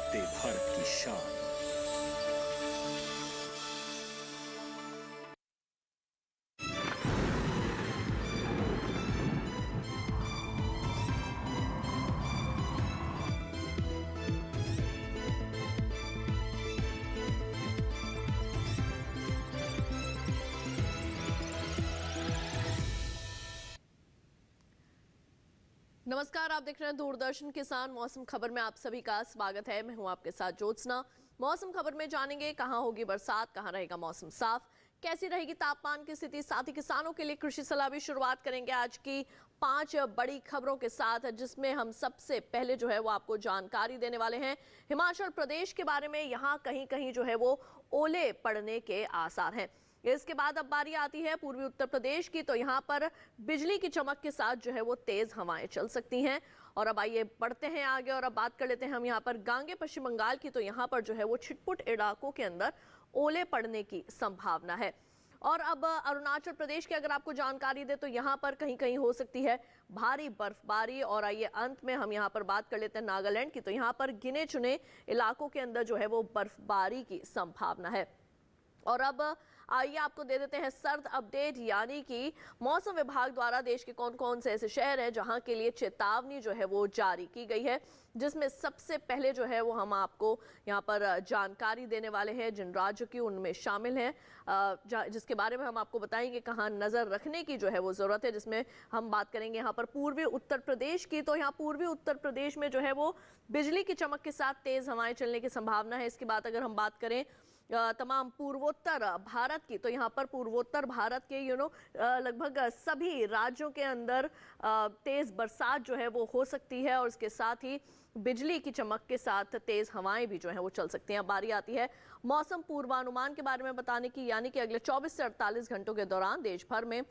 बढ़ते भारत की शान। नमस्कार, आप देख रहे हैं दूरदर्शन किसान। मौसम खबर में आप सभी का स्वागत है। मैं हूं आपके साथ ज्योत्सना। मौसम खबर में जानेंगे कहां होगी बरसात, कहां रहेगा मौसम साफ, कैसी रहेगी तापमान की स्थिति, साथ ही किसानों के लिए कृषि सलाह भी। शुरुआत करेंगे आज की 5 बड़ी खबरों के साथ, जिसमें हम सबसे पहले जो है वो आपको जानकारी देने वाले हैं हिमाचल प्रदेश के बारे में। यहाँ कहीं कहीं जो है वो ओले पड़ने के आसार हैं। इसके बाद अब बारी आती है पूर्वी उत्तर प्रदेश की, तो यहाँ पर बिजली की चमक के साथ जो है वो तेज हवाएं चल सकती हैं। और अब आइए बढ़ते हैं आगे और अब बात कर लेते हैं हम यहाँ पर गांगे पश्चिम बंगाल की, तो यहाँ पर जो है वो छिटपुट इलाकों के अंदर ओले पड़ने की संभावना है। और अब अरुणाचल प्रदेश की अगर आपको जानकारी दे तो यहाँ पर कहीं कहीं हो सकती है भारी बर्फबारी। और आइए अंत में हम यहाँ पर बात कर लेते हैं नागालैंड की, तो यहाँ पर गिने चुने इलाकों के अंदर जो है वो बर्फबारी की संभावना है। और अब आइए आपको दे देते हैं सर्द अपडेट, यानी कि मौसम विभाग द्वारा देश के कौन कौन से ऐसे शहर हैं जहां के लिए चेतावनी जो है वो जारी की गई है, जिसमें सबसे पहले जो है वो हम आपको यहां पर जानकारी देने वाले हैं जिन राज्यों की उनमें शामिल हैं, जिसके बारे में हम आपको बताएंगे कहां नजर रखने की जो है वो जरूरत है। जिसमें हम बात करेंगे यहाँ पर पूर्वी उत्तर प्रदेश की, तो यहाँ पूर्वी उत्तर प्रदेश में जो है वो बिजली की चमक के साथ तेज हवाएं चलने की संभावना है। इसके बाद अगर हम बात करें तमाम पूर्वोत्तर भारत की, तो यहाँ पर पूर्वोत्तर भारत के लगभग सभी राज्यों के अंदर तेज बरसात जो है वो हो सकती है। और इसके साथ ही बिजली की चमक के साथ तेज हवाएं भी जो है वो चल सकती हैं। बारी आती है मौसम पूर्वानुमान के बारे में बताने की, यानी कि अगले 24 से 48 घंटों के दौरान देश भर में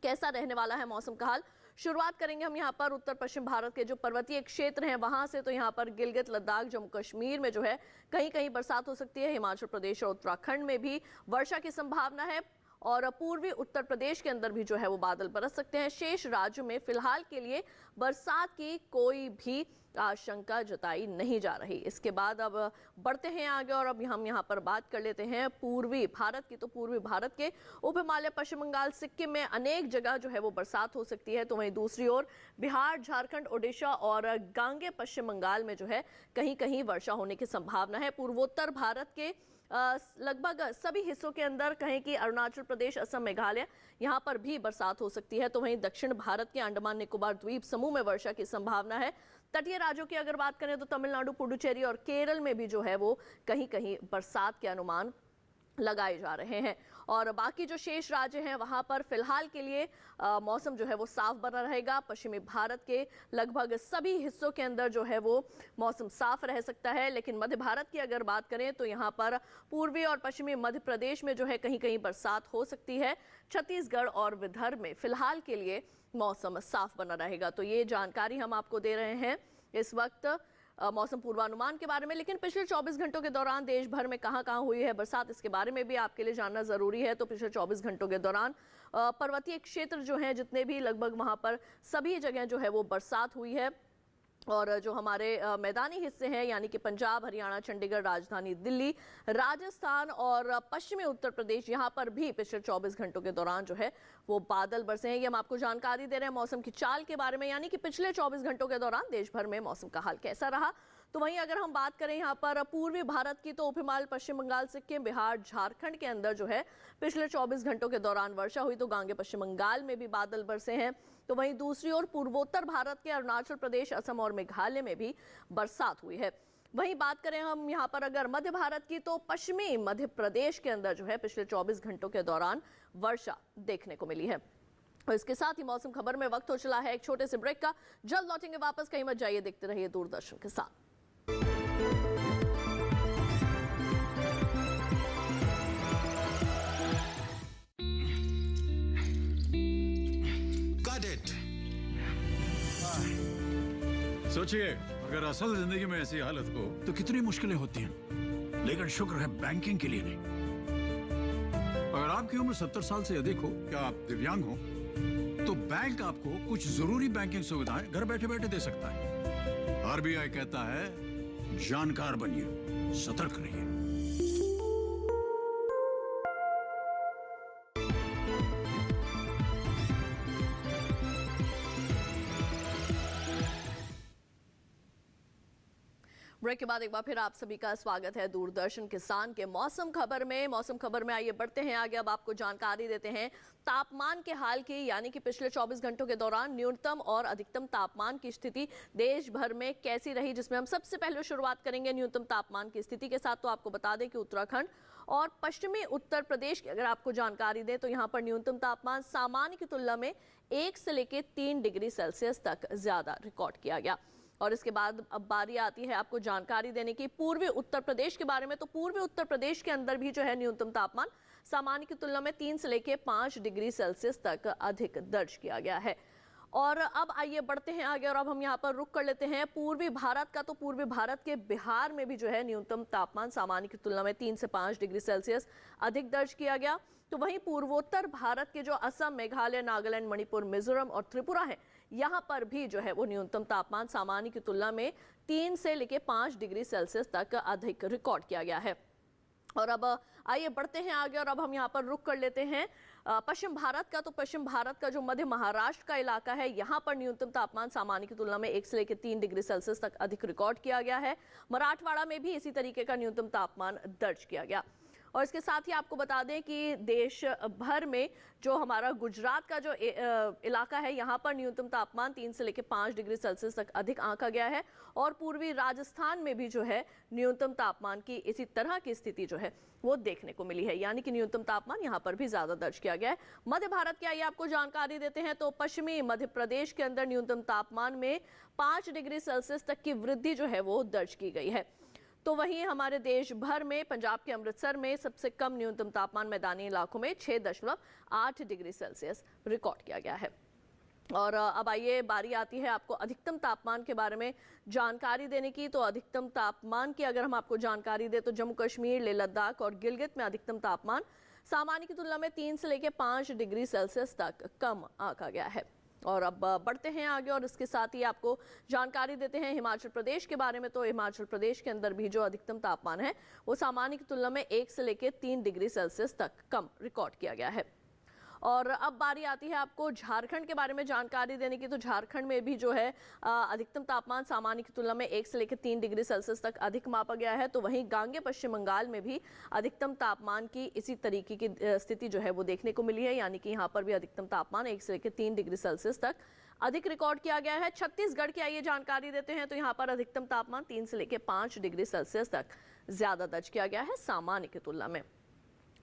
कैसा रहने वाला है मौसम का हाल। शुरुआत करेंगे हम यहाँ पर उत्तर पश्चिम भारत के जो पर्वतीय क्षेत्र हैं वहां से, तो यहाँ पर गिलगित लद्दाख जम्मू कश्मीर में जो है कहीं कहीं बरसात हो सकती है। हिमाचल प्रदेश और उत्तराखंड में भी वर्षा की संभावना है। और पूर्वी उत्तर प्रदेश के अंदर भी जो है वो बादल बरस सकते हैं। शेष राज्यों में फिलहाल के लिए बरसात की कोई भी आशंका जताई नहीं जा रही। इसके बाद अब बढ़ते हैं आगे और अब हम यहाँ पर बात कर लेते हैं पूर्वी भारत की, तो पूर्वी भारत के उप हिमालय पश्चिम बंगाल सिक्किम में अनेक जगह जो है वो बरसात हो सकती है। तो वहीं दूसरी ओर बिहार, झारखंड, ओडिशा और गांगे पश्चिम बंगाल में जो है कहीं कहीं वर्षा होने की संभावना है। पूर्वोत्तर भारत के लगभग सभी हिस्सों के अंदर कहें कि अरुणाचल प्रदेश, असम, मेघालय, यहाँ पर भी बरसात हो सकती है। तो वहीं दक्षिण भारत के अंडमान निकोबार द्वीप समूह में वर्षा की संभावना है। तटीय राज्यों की अगर बात करें तो तमिलनाडु, पुडुचेरी और केरल में भी जो है वो कहीं कहीं बरसात के अनुमान लगाए जा रहे हैं। और बाकी जो शेष राज्य हैं वहां पर फिलहाल के लिए मौसम जो है वो साफ बना रहेगा। पश्चिमी भारत के लगभग सभी हिस्सों के अंदर जो है वो मौसम साफ रह सकता है। लेकिन मध्य भारत की अगर बात करें तो यहाँ पर पूर्वी और पश्चिमी मध्य प्रदेश में जो है कहीं कहीं बरसात हो सकती है। छत्तीसगढ़ और विदर्भ में फिलहाल के लिए मौसम साफ बना रहेगा। तो ये जानकारी हम आपको दे रहे हैं इस वक्त मौसम पूर्वानुमान के बारे में। लेकिन पिछले 24 घंटों के दौरान देश भर में कहां कहां हुई है बरसात, इसके बारे में भी आपके लिए जानना जरूरी है। तो पिछले 24 घंटों के दौरान पर्वतीय क्षेत्र जो हैं जितने भी, लगभग वहां पर सभी जगह जो है वो बरसात हुई है। और जो हमारे मैदानी हिस्से हैं यानी कि पंजाब, हरियाणा, चंडीगढ़, राजधानी दिल्ली, राजस्थान और पश्चिमी उत्तर प्रदेश, यहाँ पर भी पिछले 24 घंटों के दौरान जो है वो बादल बरसे हैं। ये हम आपको जानकारी दे रहे हैं मौसम की चाल के बारे में, यानी कि पिछले 24 घंटों के दौरान देश भर में मौसम का हाल कैसा रहा। तो वहीं अगर हम बात करें यहाँ पर पूर्वी भारत की, तो उप हिमालय पश्चिम बंगाल, सिक्किम, बिहार, झारखंड के अंदर जो है पिछले 24 घंटों के दौरान वर्षा हुई। तो गांगे पश्चिम बंगाल में भी बादल बरसे हैं। तो वहीं दूसरी ओर पूर्वोत्तर भारत के अरुणाचल प्रदेश, असम और मेघालय में भी बरसात हुई है। वहीं बात करें हम यहाँ पर अगर मध्य भारत की, तो पश्चिमी मध्य प्रदेश के अंदर जो है पिछले 24 घंटों के दौरान वर्षा देखने को मिली है। और इसके साथ ही मौसम खबर में वक्त हो चला है एक छोटे से ब्रेक का। जल्द लौटेंगे वापस, कहीं मत जाइए, देखते रहिए दूरदर्शन के साथ। सोचिए, अगर असल जिंदगी में ऐसी हालत हो तो कितनी मुश्किलें होती हैं, लेकिन शुक्र है बैंकिंग के लिए नहीं। अगर आपकी उम्र 70 साल से अधिक हो, क्या आप दिव्यांग हो, तो बैंक आपको कुछ जरूरी बैंकिंग सुविधाएं घर बैठे बैठे दे सकता है। आरबीआई कहता है जानकार बनिए, सतर्क रहिए। ब्रेक के बाद एक बार फिर आप सभी का स्वागत है दूरदर्शन किसान के मौसम खबर में। मौसम खबर में आइए बढ़ते हैं आगे। अब आपको जानकारी देते हैं तापमान के हाल की, यानी कि पिछले 24 घंटों के दौरान न्यूनतम और अधिकतम तापमान की स्थिति देश भर में कैसी रही, जिसमें हम सबसे पहले शुरुआत करेंगे न्यूनतम तापमान की स्थिति के साथ। तो आपको बता दें कि उत्तराखंड और पश्चिमी उत्तर प्रदेश की अगर आपको जानकारी दें तो यहाँ पर न्यूनतम तापमान सामान्य की तुलना में 1 से लेकर 3 डिग्री सेल्सियस तक ज्यादा रिकॉर्ड किया गया। और इसके बाद अब बारी आती है आपको जानकारी देने की पूर्वी उत्तर प्रदेश के बारे में। तो पूर्वी उत्तर प्रदेश के अंदर भी जो है न्यूनतम तापमान सामान्य की तुलना में 3 से लेकर 5 डिग्री सेल्सियस तक अधिक दर्ज किया गया है। और अब आइए बढ़ते हैं आगे और अब हम यहाँ पर रुक कर लेते हैं पूर्वी भारत का। तो पूर्वी भारत के बिहार में भी जो है न्यूनतम तापमान सामान्य की तुलना में 3 से 5 डिग्री सेल्सियस अधिक दर्ज किया गया। तो वहीं पूर्वोत्तर भारत के जो असम, मेघालय, नागालैंड, मणिपुर, मिजोरम और त्रिपुरा है, यहाँ पर भी जो है वो न्यूनतम तापमान सामान्य की तुलना में 3 से लेकर 5 डिग्री सेल्सियस तक अधिक रिकॉर्ड किया गया है। और अब आइए बढ़ते हैं आगे और अब हम यहाँ पर रुक कर लेते हैं पश्चिम भारत का। तो पश्चिम भारत का जो मध्य महाराष्ट्र का इलाका है, यहाँ पर न्यूनतम तापमान सामान्य की तुलना में 1 से लेकर 3 डिग्री सेल्सियस तक अधिक रिकॉर्ड किया गया है। मराठवाड़ा में भी इसी तरीके का न्यूनतम तापमान दर्ज किया गया। और इसके साथ ही आपको बता दें कि देश भर में जो हमारा गुजरात का जो इलाका है, यहाँ पर न्यूनतम तापमान 3 से लेकर 5 डिग्री सेल्सियस तक अधिक आंका गया है। और पूर्वी राजस्थान में भी जो है न्यूनतम तापमान की इसी तरह की स्थिति जो है वो देखने को मिली है, यानी कि न्यूनतम तापमान यहाँ पर भी ज्यादा दर्ज किया गया है। मध्य भारत की आइए आपको जानकारी देते हैं। तो पश्चिमी मध्य प्रदेश के अंदर न्यूनतम तापमान में 5 डिग्री सेल्सियस तक की वृद्धि जो है वो दर्ज की गई है। तो वहीं हमारे देश भर में पंजाब के अमृतसर में सबसे कम न्यूनतम तापमान मैदानी इलाकों में 6.8 डिग्री सेल्सियस रिकॉर्ड किया गया है। और अब आइए बारी आती है आपको अधिकतम तापमान के बारे में जानकारी देने की। तो अधिकतम तापमान की अगर हम आपको जानकारी दें तो जम्मू कश्मीर, लेह लद्दाख और गिलगित में अधिकतम तापमान सामान्य की तुलना में 3 से लेकर 5 डिग्री सेल्सियस तक कम आंका गया है। और अब बढ़ते हैं आगे और इसके साथ ही आपको जानकारी देते हैं हिमाचल प्रदेश के बारे में। तो हिमाचल प्रदेश के अंदर भी जो अधिकतम तापमान है वो सामान्य की तुलना में 1 से लेकर 3 डिग्री सेल्सियस तक कम रिकॉर्ड किया गया है। और अब बारी आती है आपको झारखंड के बारे में जानकारी देने की। तो झारखंड में भी जो है अधिकतम तापमान सामान्य की तुलना में 1 से लेकर 3 डिग्री सेल्सियस तक अधिक मापा गया है। तो वहीं गांगे पश्चिम बंगाल में भी अधिकतम तापमान की इसी तरीके की स्थिति जो है वो देखने को मिली है, यानी कि यहाँ पर भी अधिकतम तापमान 1 से लेकर 3 डिग्री सेल्सियस तक अधिक रिकॉर्ड किया गया है। छत्तीसगढ़ की आइए जानकारी देते हैं। तो यहाँ पर अधिकतम तापमान 3 से लेकर 5 डिग्री सेल्सियस तक ज्यादा दर्ज किया गया है सामान्य की तुलना में।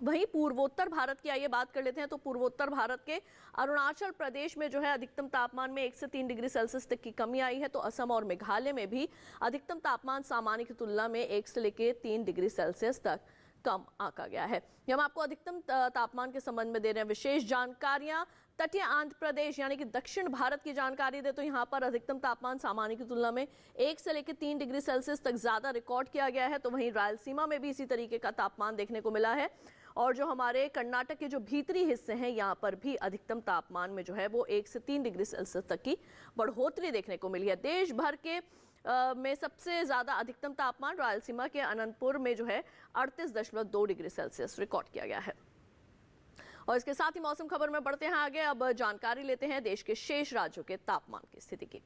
वहीं पूर्वोत्तर भारत की आइए बात कर लेते हैं। तो पूर्वोत्तर भारत के अरुणाचल प्रदेश में जो है अधिकतम तापमान में 1 से 3 डिग्री सेल्सियस तक की कमी आई है। तो असम और मेघालय में भी अधिकतम तापमान सामान्य की तुलना में 1 से लेकर 3 डिग्री सेल्सियस तक कम आंका गया है। हम आपको अधिकतम तापमान के संबंध में दे रहे हैं विशेष जानकारियां। तटीय आंध्र प्रदेश यानी कि दक्षिण भारत की जानकारी दे तो यहाँ पर अधिकतम तापमान सामान्य की तुलना में 1 से लेकर 3 डिग्री सेल्सियस तक ज्यादा रिकॉर्ड किया गया है। तो वहीं रायलसीमा में भी इसी तरीके का तापमान देखने को मिला है। और जो हमारे कर्नाटक के जो भीतरी हिस्से हैं, यहाँ पर भी अधिकतम तापमान में जो है वो 1 से 3 डिग्री सेल्सियस तक की बढ़ोतरी देखने को मिली है। देश भर के में सबसे ज्यादा अधिकतम तापमान रायलसीमा के अनंतपुर में जो है 38.2 डिग्री सेल्सियस रिकॉर्ड किया गया है। और इसके साथ ही मौसम खबर में बढ़ते हैं आगे। अब जानकारी लेते हैं देश के शेष राज्यों के तापमान की स्थिति की।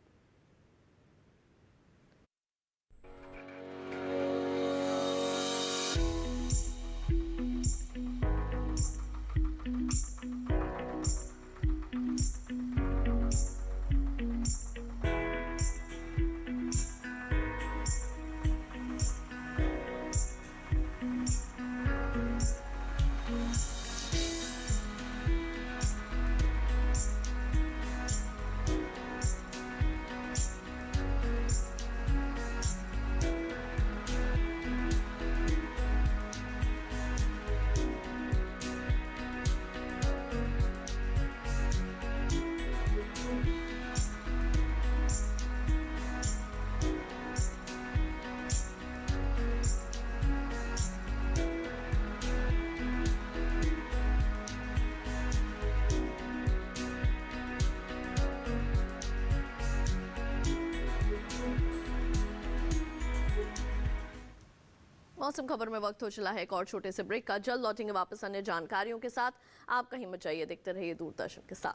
मौसम खबर में वक्त हो चला है एक और छोटे से ब्रेक का। जल्द लौटेंगे वापस अन्य जानकारियों के साथ। आप कहीं मत जाइए, देखते रहिए दूरदर्शन के साथ।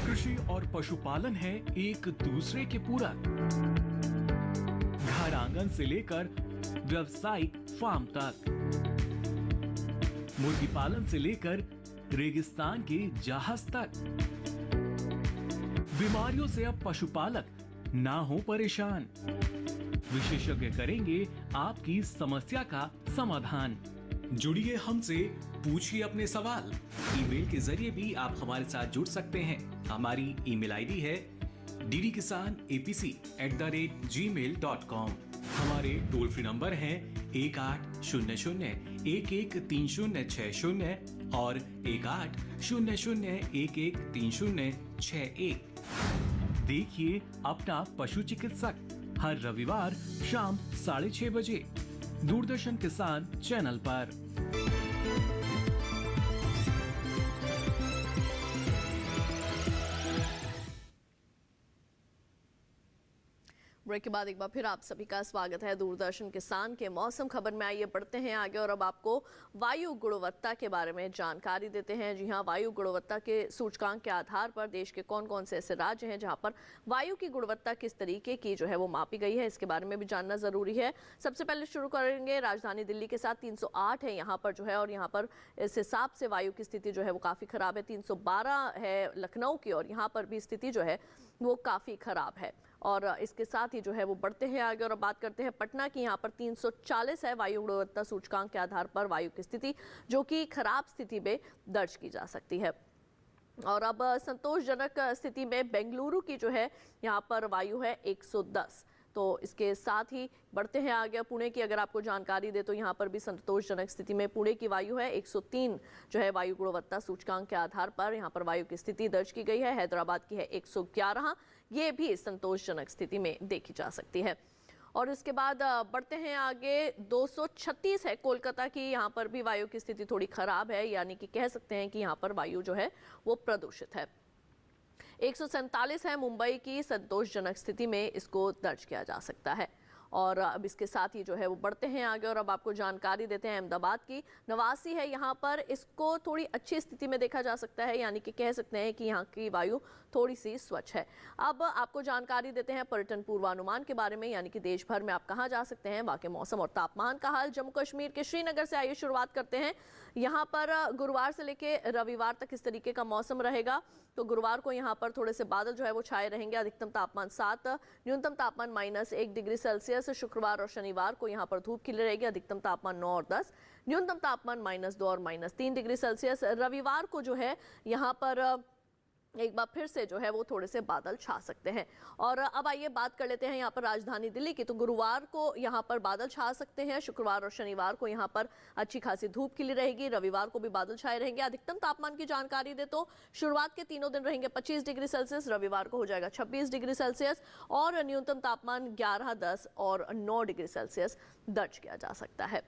कृषि और पशुपालन है एक दूसरे के पूरक। घर आंगन से लेकर व्यावसायिक फार्म तक, मुर्गी पालन से लेकर रेगिस्तान के जहाज तक। बीमारियों से अब पशुपालक ना हो परेशान। विशेषज्ञ करेंगे आपकी समस्या का समाधान। जुड़िए हमसे, पूछिए अपने सवाल। ईमेल के जरिए भी आप हमारे साथ जुड़ सकते हैं। हमारी ईमेल आईडी है ddkisanapc@gmail.com। हमारे टोल फ्री नंबर हैं 1800-113060 और 1800-113061। देखिए अपना पशु चिकित्सक हर रविवार शाम 6:30 बजे दूरदर्शन किसान चैनल पर। ब्रेक के बाद एक बार फिर आप सभी का स्वागत है दूरदर्शन किसान के मौसम खबर में। आइए बढ़ते हैं आगे और अब आपको वायु गुणवत्ता के बारे में जानकारी देते हैं। जी हां, वायु गुणवत्ता के सूचकांक के आधार पर देश के कौन कौन से ऐसे राज्य हैं जहां पर वायु की गुणवत्ता किस तरीके की जो है वो मापी गई है, इसके बारे में भी जानना जरूरी है। सबसे पहले शुरू करेंगे राजधानी दिल्ली के साथ। 308 है यहाँ पर जो है, और यहाँ पर इस हिसाब से वायु की स्थिति जो है वो काफी खराब है। 312 है लखनऊ की, और यहाँ पर भी स्थिति जो है वो काफी खराब है। और इसके साथ ही जो है वो बढ़ते हैं आगे और अब बात करते हैं पटना की। यहाँ पर 340 है वायु गुणवत्ता सूचकांक के आधार पर वायु की स्थिति, जो कि खराब स्थिति में दर्ज की जा सकती है। और अब संतोषजनक स्थिति में बेंगलुरु की जो है यहाँ पर वायु है 110। तो इसके साथ ही बढ़ते हैं आगे पुणे की अगर आपको जानकारी दे तो यहाँ पर भी संतोषजनक स्थिति में पुणे की वायु है 103 जो है वायु गुणवत्ता सूचकांक के आधार पर यहाँ पर वायु की स्थिति दर्ज की गई है। हैदराबाद की है 111, ये भी संतोषजनक स्थिति में देखी जा सकती है। और इसके बाद बढ़ते हैं आगे 236 है कोलकाता की, यहाँ पर भी वायु की स्थिति थोड़ी खराब है, यानी कि कह सकते हैं कि यहाँ पर वायु जो है वो प्रदूषित है। 147 है मुंबई की, संतोषजनक स्थिति में इसको दर्ज किया जा सकता है। और अब इसके साथ ही जो है वो बढ़ते हैं आगे और अब आपको जानकारी देते हैं अहमदाबाद की। 89 है यहाँ पर, इसको थोड़ी अच्छी स्थिति में देखा जा सकता है, यानी कि कह सकते हैं कि यहाँ की वायु थोड़ी सी स्वच्छ है। अब आपको जानकारी देते हैं पर्यटन पूर्वानुमान के बारे में, यानी कि देश भर में आप कहाँ जा सकते हैं, वहाँ के मौसम और तापमान का हाल। जम्मू कश्मीर के श्रीनगर से आइए शुरुआत करते हैं। यहाँ पर गुरुवार से लेके रविवार तक इस तरीके का मौसम रहेगा। तो गुरुवार को यहाँ पर थोड़े से बादल जो है वो छाए रहेंगे। अधिकतम तापमान 7, न्यूनतम तापमान -1 डिग्री सेल्सियस। शुक्रवार और शनिवार को यहाँ पर धूप खिली रहेगी। अधिकतम तापमान 9 और 10, न्यूनतम तापमान -2 और -3 डिग्री सेल्सियस। रविवार को जो है यहाँ पर एक बार फिर से जो है वो थोड़े से बादल छा सकते हैं। और अब आइए बात कर लेते हैं यहाँ पर राजधानी दिल्ली की। तो गुरुवार को यहाँ पर बादल छा सकते हैं। शुक्रवार और शनिवार को यहाँ पर अच्छी खासी धूप खिली रहेगी। रविवार को भी बादल छाए रहेंगे। अधिकतम तापमान की जानकारी दे तो शुरुआत के तीनों दिन रहेंगे 25 डिग्री सेल्सियस, रविवार को हो जाएगा 26 डिग्री सेल्सियस, और न्यूनतम तापमान 11, 10 और 9 डिग्री सेल्सियस दर्ज किया जा सकता है।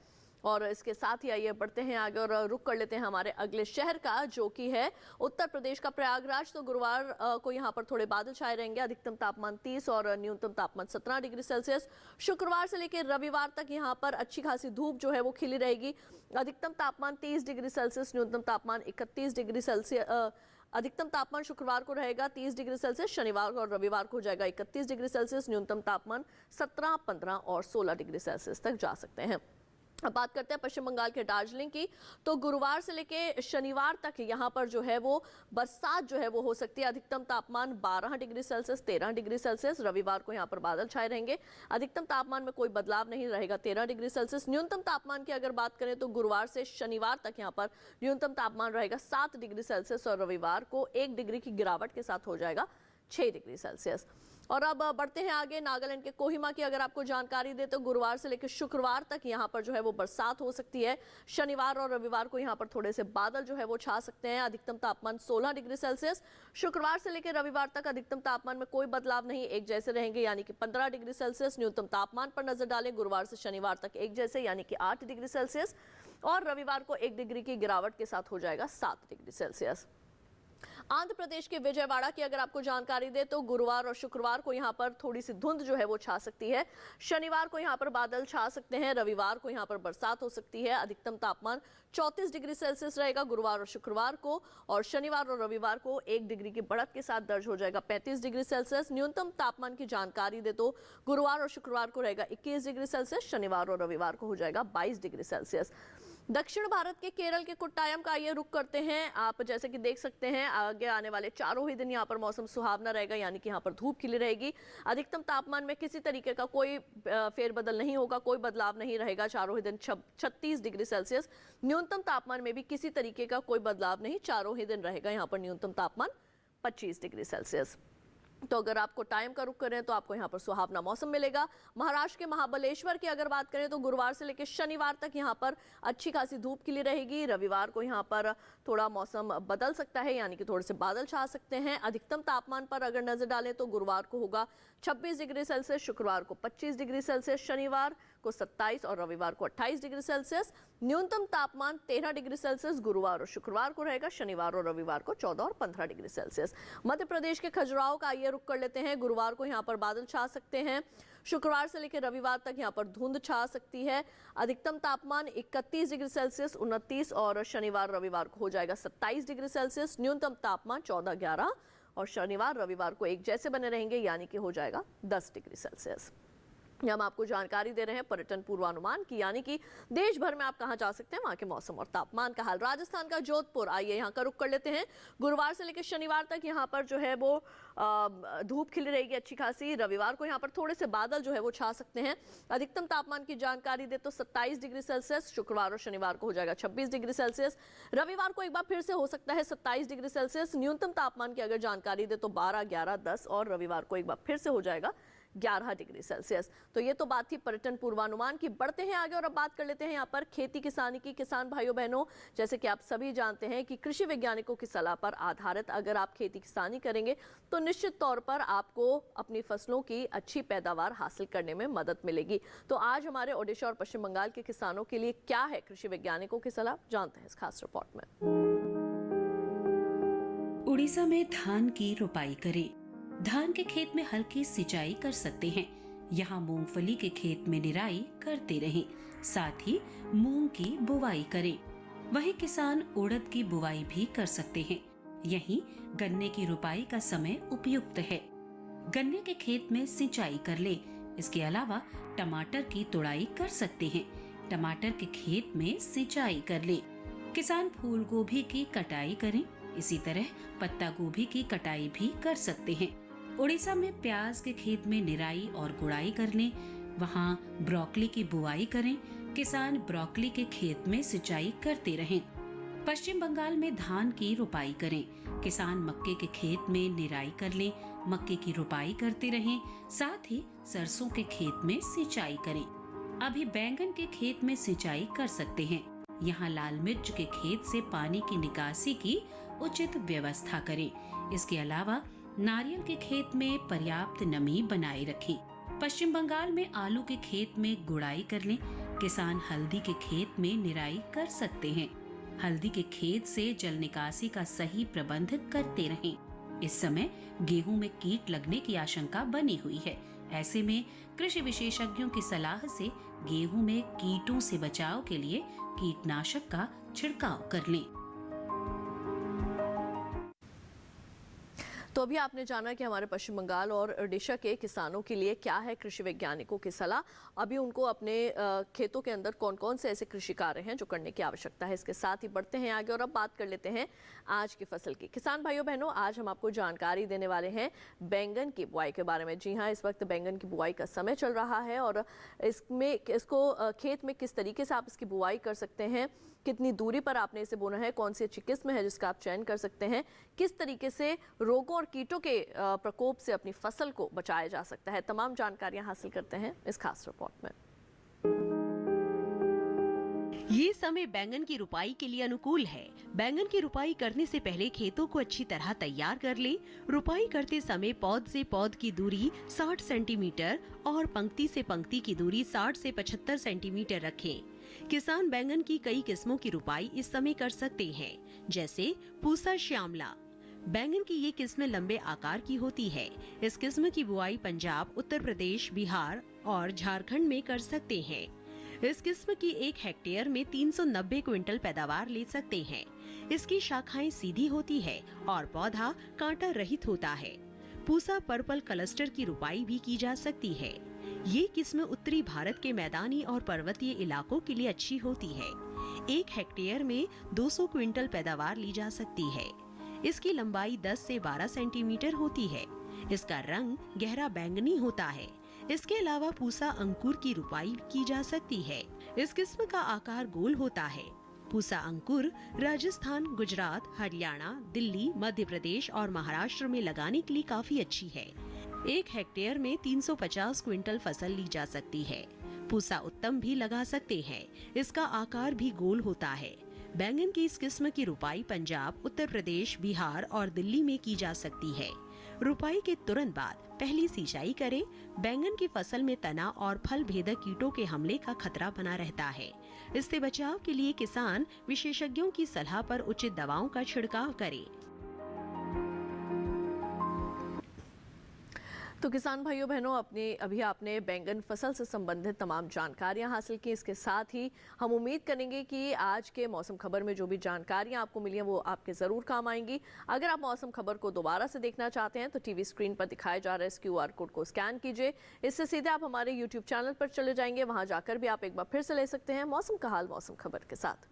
और इसके साथ ही आइए बढ़ते हैं आगे और रुक कर लेते हैं हमारे अगले शहर का, जो कि है उत्तर प्रदेश का प्रयागराज। तो गुरुवार को यहाँ पर थोड़े बादल छाए रहेंगे। अधिकतम तापमान 30 और न्यूनतम तापमान 17 डिग्री सेल्सियस। शुक्रवार से लेकर रविवार तक यहाँ पर अच्छी खासी धूप जो है वो खिली रहेगी। अधिकतम तापमान 30 डिग्री सेल्सियस, न्यूनतम तापमान 31 डिग्री सेल्सियस। अधिकतम तापमान शुक्रवार को रहेगा 30 डिग्री सेल्सियस, शनिवार और रविवार को हो जाएगा 31 डिग्री सेल्सियस। न्यूनतम तापमान 17, 15 और 16 डिग्री सेल्सियस तक जा सकते हैं। अब बात करते हैं पश्चिम बंगाल के दार्जिलिंग की। तो गुरुवार से लेके शनिवार तक यहाँ पर जो है वो बरसात जो है वो हो सकती है। अधिकतम तापमान 12 डिग्री सेल्सियस, 13 डिग्री सेल्सियस। रविवार को यहाँ पर बादल छाए रहेंगे। अधिकतम तापमान में कोई बदलाव नहीं रहेगा, 13 डिग्री सेल्सियस। न्यूनतम तापमान की अगर बात करें तो गुरुवार से शनिवार तक यहाँ पर न्यूनतम तापमान रहेगा 7 डिग्री सेल्सियस, और रविवार को 1 डिग्री की गिरावट के साथ हो जाएगा 6 डिग्री सेल्सियस। और अब बढ़ते हैं आगे, नागालैंड के कोहिमा की अगर आपको जानकारी दे तो गुरुवार से लेकर शुक्रवार तक यहाँ पर जो है वो बरसात हो सकती है। शनिवार और रविवार को यहाँ पर थोड़े से बादल जो है वो छा सकते हैं। अधिकतम तापमान 16 डिग्री सेल्सियस। शुक्रवार से लेकर रविवार तक अधिकतम तापमान में कोई बदलाव नहीं, एक जैसे रहेंगे यानी कि 15 डिग्री सेल्सियस। न्यूनतम तापमान पर नजर डालें, गुरुवार से शनिवार तक एक जैसे यानी कि 8 डिग्री सेल्सियस, और रविवार को 1 डिग्री की गिरावट के साथ हो जाएगा 7 डिग्री सेल्सियस। आंध्र प्रदेश के विजयवाड़ा की अगर आपको जानकारी दे तो गुरुवार और शुक्रवार को यहाँ पर थोड़ी सी धुंध जो है वो छा सकती है। शनिवार को यहाँ पर बादल छा सकते हैं, रविवार को यहाँ पर बरसात हो सकती है। अधिकतम तापमान 34 डिग्री सेल्सियस रहेगा गुरुवार और शुक्रवार को, और शनिवार और रविवार को 1 डिग्री की बढ़त के साथ दर्ज हो जाएगा 35 डिग्री सेल्सियस। न्यूनतम तापमान की जानकारी दे तो गुरुवार और शुक्रवार को रहेगा 21 डिग्री सेल्सियस, शनिवार और रविवार को हो जाएगा 22 डिग्री सेल्सियस। दक्षिण भारत के केरल के कुट्टायम का ये रुख करते हैं। आप जैसे कि देख सकते हैं आगे आने वाले चारों ही दिन यहाँ पर मौसम सुहावना रहेगा, यानी कि यहाँ पर धूप खिली रहेगी। अधिकतम तापमान में किसी तरीके का कोई फेरबदल नहीं होगा, कोई बदलाव नहीं रहेगा। चारों ही दिन 36 डिग्री सेल्सियस। न्यूनतम तापमान में भी किसी तरीके का कोई बदलाव नहीं, चारों ही दिन रहेगा यहाँ पर न्यूनतम तापमान 25 डिग्री सेल्सियस। तो अगर आपको टाइम का रुख करें तो आपको यहाँ पर सुहावना मौसम मिलेगा। महाराष्ट्र के महाबलेश्वर की अगर बात करें तो गुरुवार से लेकर शनिवार तक यहाँ पर अच्छी खासी धूप खिली रहेगी। रविवार को यहाँ पर थोड़ा मौसम बदल सकता है, यानी कि थोड़े से बादल छा सकते हैं। अधिकतम तापमान पर अगर नजर डालें तो गुरुवार को होगा 26 डिग्री सेल्सियस, शुक्रवार को 25 डिग्री सेल्सियस, शनिवार को 27 और रविवार को 28 डिग्री सेल्सियस। न्यूनतम तापमान 13 डिग्री सेल्सियस गुरुवार और शुक्रवार को रहेगा, शनिवार और रविवार को 14 और 15 डिग्री सेल्सियस। मध्य प्रदेश के खजुराहो का आइए रुख कर लेते हैं। गुरुवार को यहाँ पर बादल छा सकते हैं, शुक्रवार से लेकर रविवार तक यहाँ पर धुंध छा सकती है। अधिकतम तापमान 31 डिग्री सेल्सियस, 29 और शनिवार रविवार को हो जाएगा 27 डिग्री सेल्सियस। न्यूनतम तापमान 14, 11 और शनिवार रविवार को एक जैसे बने रहेंगे, यानी कि हो जाएगा 10 डिग्री सेल्सियस। हम आपको जानकारी दे रहे हैं पर्यटन पूर्वानुमान की, यानी कि देश भर में आप कहां जा सकते हैं, वहां के मौसम और तापमान का हाल। राजस्थान का जोधपुर, आइए यहां का रुख कर लेते हैं। गुरुवार से लेकर शनिवार तक यहां पर जो है वो धूप खिली रहेगी अच्छी खासी। रविवार को यहां पर थोड़े से बादल जो है वो छा सकते हैं। अधिकतम तापमान की जानकारी दे तो 27 डिग्री सेल्सियस, शुक्रवार और शनिवार को हो जाएगा 26 डिग्री सेल्सियस। रविवार को एक बार फिर से हो सकता है 27 डिग्री सेल्सियस। न्यूनतम तापमान की अगर जानकारी दे तो 12, 11, 10 और रविवार को एक बार फिर से हो जाएगा 11 डिग्री सेल्सियस। तो ये तो बात थी पर्यटन पूर्वानुमान की। बढ़ते हैं आगे और अब बात कर लेते हैं यहाँ पर खेती किसानी की। किसान भाइयों बहनों, जैसे कि आप सभी जानते हैं कि कृषि वैज्ञानिकों की सलाह पर आधारित अगर आप खेती किसानी करेंगे तो निश्चित तौर पर आपको अपनी फसलों की अच्छी पैदावार हासिल करने में मदद मिलेगी। तो आज हमारे ओडिशा और पश्चिम बंगाल के किसानों के लिए क्या है कृषि वैज्ञानिकों की सलाह, जानते हैं इस खास रिपोर्ट में। उड़ीसा में धान की रोपाई करें। धान के खेत में हल्की सिंचाई कर सकते हैं। यहाँ मूंगफली के खेत में निराई करते रहें, साथ ही मूंग की बुवाई करें। वहीं किसान उड़द की बुवाई भी कर सकते हैं। यहीं गन्ने की रोपाई का समय उपयुक्त है। गन्ने के खेत में सिंचाई कर ले। इसके अलावा टमाटर की तुड़ाई कर सकते हैं। टमाटर के खेत में सिंचाई कर ले। किसान फूल गोभी की कटाई करें। इसी तरह पत्ता गोभी की कटाई भी कर सकते हैं। उड़ीसा में प्याज के खेत में निराई और गुड़ाई कर लें। वहाँ ब्रोकली की बुआई करें। किसान ब्रोकली के खेत में सिंचाई करते रहें। पश्चिम बंगाल में धान की रोपाई करें। किसान मक्के के खेत में निराई कर लें। मक्के की रोपाई करते रहें, साथ ही सरसों के खेत में सिंचाई करें। अभी बैंगन के खेत में सिंचाई कर सकते हैं। यहाँ लाल मिर्च के खेत से पानी की निकासी की उचित व्यवस्था करें। इसके अलावा नारियल के खेत में पर्याप्त नमी बनाए रखें। पश्चिम बंगाल में आलू के खेत में गुड़ाई कर लें। किसान हल्दी के खेत में निराई कर सकते हैं। हल्दी के खेत से जल निकासी का सही प्रबंध करते रहें। इस समय गेहूं में कीट लगने की आशंका बनी हुई है। ऐसे में कृषि विशेषज्ञों की सलाह से गेहूं में कीटों से बचाव के लिए कीटनाशक का छिड़काव कर लें। तो अभी आपने जाना कि हमारे पश्चिम बंगाल और ओडिशा के किसानों के लिए क्या है कृषि वैज्ञानिकों की सलाह। अभी उनको अपने खेतों के अंदर कौन कौन से ऐसे कृषि कार्य हैं जो करने की आवश्यकता है। इसके साथ ही बढ़ते हैं आगे और अब बात कर लेते हैं आज की फसल की। किसान भाइयों बहनों, आज हम आपको जानकारी देने वाले हैं बैंगन की बुआई के बारे में। जी हाँ, इस वक्त बैंगन की बुआई का समय चल रहा है और इसको खेत में किस तरीके से आप इसकी बुआई कर सकते हैं, कितनी दूरी पर आपने इसे बोना है, कौन सी अच्छी किस्म है जिसका आप चयन कर सकते हैं, किस तरीके से रोगों और कीटों के प्रकोप से अपनी फसल को बचाया जा सकता है, तमाम जानकारियां हासिल करते हैं इस खास रिपोर्ट में। ये समय बैंगन की रुपाई के लिए अनुकूल है। बैंगन की रुपाई करने से पहले खेतों को अच्छी तरह तैयार कर ले। रुपाई करते समय पौध से पौध की दूरी 60 सेंटीमीटर और पंक्ति से पंक्ति की दूरी 60 से 75 सेंटीमीटर रखें। किसान बैंगन की कई किस्मों की रुपाई इस समय कर सकते हैं, जैसे पूसा श्यामला। बैंगन की ये किस्में लंबे आकार की होती है। इस किस्म की बुआई पंजाब, उत्तर प्रदेश, बिहार और झारखंड में कर सकते हैं। इस किस्म की 1 हेक्टेयर में 390 क्विंटल पैदावार ले सकते हैं। इसकी शाखाएं सीधी होती है और पौधा कांटा रहित होता है। पूसा पर्पल क्लस्टर की रुपाई भी की जा सकती है। ये किस्म उत्तरी भारत के मैदानी और पर्वतीय इलाकों के लिए अच्छी होती है। 1 हेक्टेयर में 200 क्विंटल पैदावार ली जा सकती है। इसकी लंबाई 10 से 12 सेंटीमीटर होती है। इसका रंग गहरा बैंगनी होता है। इसके अलावा पूसा अंकुर की रुपाई की जा सकती है। इस किस्म का आकार गोल होता है। पूसा अंकुर राजस्थान, गुजरात, हरियाणा, दिल्ली, मध्य प्रदेश और महाराष्ट्र में लगाने के लिए काफी अच्छी है। 1 हेक्टेयर में 350 क्विंटल फसल ली जा सकती है। पूसा उत्तम भी लगा सकते हैं। इसका आकार भी गोल होता है। बैंगन की इस किस्म की रुपाई पंजाब, उत्तर प्रदेश, बिहार और दिल्ली में की जा सकती है। रुपाई के तुरंत बाद पहली सिंचाई करें। बैंगन की फसल में तना और फल भेदक कीटों के हमले का खतरा बना रहता है। इससे बचाव के लिए किसान विशेषज्ञों की सलाह पर उचित दवाओं का छिड़काव करे। तो किसान भाइयों बहनों, अभी आपने बैंगन फसल से संबंधित तमाम जानकारियां हासिल की। इसके साथ ही हम उम्मीद करेंगे कि आज के मौसम खबर में जो भी जानकारियां आपको मिली हैं वो आपके ज़रूर काम आएंगी। अगर आप मौसम खबर को दोबारा से देखना चाहते हैं तो टीवी स्क्रीन पर दिखाए जा रहे इस QR कोड को स्कैन कीजिए। इससे सीधे आप हमारे YouTube चैनल पर चले जाएंगे। वहाँ जाकर भी आप एक बार फिर से ले सकते हैं मौसम का हाल मौसम खबर के साथ।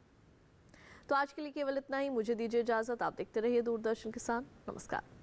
तो आज के लिए केवल इतना ही। मुझे दीजिए इजाज़त। आप देखते रहिए दूरदर्शन किसान। नमस्कार।